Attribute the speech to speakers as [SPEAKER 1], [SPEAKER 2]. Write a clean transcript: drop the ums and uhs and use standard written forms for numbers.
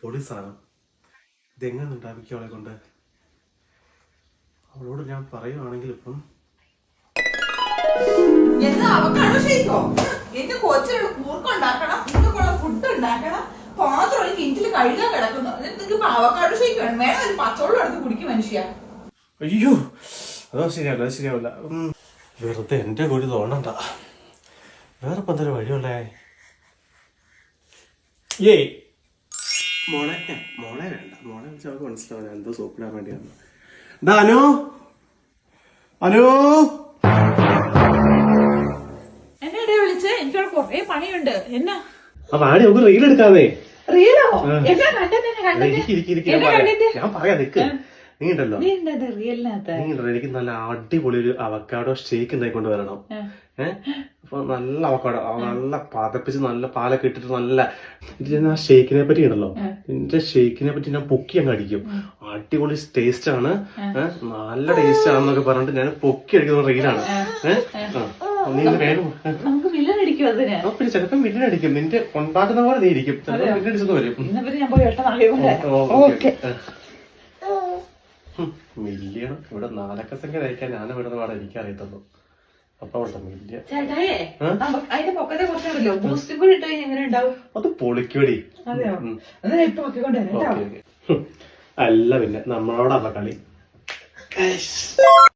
[SPEAKER 1] പൊടി സാധനം ഇതെങ്ങനെ ഉണ്ടാക്കിക്കും അവളെ കൊണ്ട്. അവളോട് ഞാൻ പറയുവാണെങ്കിൽ ഇപ്പം
[SPEAKER 2] എന്റെ കൊച്ചിനുള്ള കൂർക്കുണ്ടാക്കണം, നിങ്ങൾക്കുള്ള ഫുഡ് ഉണ്ടാക്കണം, പാത്രം ഒരു കിഞ്ചിൽ കഴുകാൻ കിടക്കുന്നു. നിങ്ങൾക്ക് അവക്കാട് ഷേക്ക് വേണം, വേണം ഒരു പച്ചവെള്ളം എടുത്ത് കുടിക്കും മനുഷ്യ.
[SPEAKER 1] അയ്യോ അതോ ശരിയാവില്ല, അത് ശരിയാവില്ല. വെറുതെ എന്റെ കൂടി തോന്നണ്ട. വേറെ ഇപ്പം എന്തൊരു വഴിയുള്ളേ? ഏയ് മോളെ മോളെ വേണ്ട, മോളെ വെച്ചാൽ അവർക്ക് മനസ്സിലാവില്ല എന്തോ സോപ്പിടാൻ വേണ്ടിയാണ്. അനു അനു
[SPEAKER 2] എന്നെ വിളിച്ച് എനിക്കവിടെ കൊറേ പണിയുണ്ട്. എന്നാ
[SPEAKER 1] ആടി നമുക്ക് റീൽ എടുക്കാതെ.
[SPEAKER 2] റീലോ? എന്നാ കണ്ടത്?
[SPEAKER 1] ഞാൻ പറയാം നിക്ക്. നീ ഉണ്ടല്ലോ
[SPEAKER 2] റീലിനകത്ത്
[SPEAKER 1] എനിക്ക് നല്ല അടിപൊളി ഒരു അവക്കാഡോ ഷേക്ക് ഉണ്ടായിക്കൊണ്ട് വരണം. അപ്പൊ നല്ല അവക്കാഡോ നല്ല പതപ്പിച്ച് നല്ല പാലൊക്കെ ഇട്ടിട്ട് നല്ല ആ ഷേക്കിനെ പറ്റി ഉണ്ടല്ലോ, എന്റെ ഷേക്കിനെ പറ്റി ഞാൻ പൊക്കി അങ്ങ് അടിക്കും. അടിപൊളി ടേസ്റ്റ് ആണ്, നല്ല ടേസ്റ്റ് ആണെന്നൊക്കെ പറഞ്ഞിട്ട് ഞാൻ പൊക്കി അടിക്കുന്ന റീലാണ്. പിന്നെ ചിലപ്പം വില്ലനടിക്കും, നിന്റെ ഉണ്ടാക്കുന്ന പോലെ നീ ഇരിക്കും, ചിലപ്പോൾ വില്ലടിച്ചെന്ന് വരും. മില്യണം ഇവിടെ 4 സംഖ്യ കഴിക്കാൻ ഞാൻ വിടുന്ന പാടെ എനിക്ക് അറിയത്തുള്ളൂ. അപ്പൊ മില്യ അത് പൊളിക്കടി. അല്ല പിന്നെ നമ്മളോടാ കളി.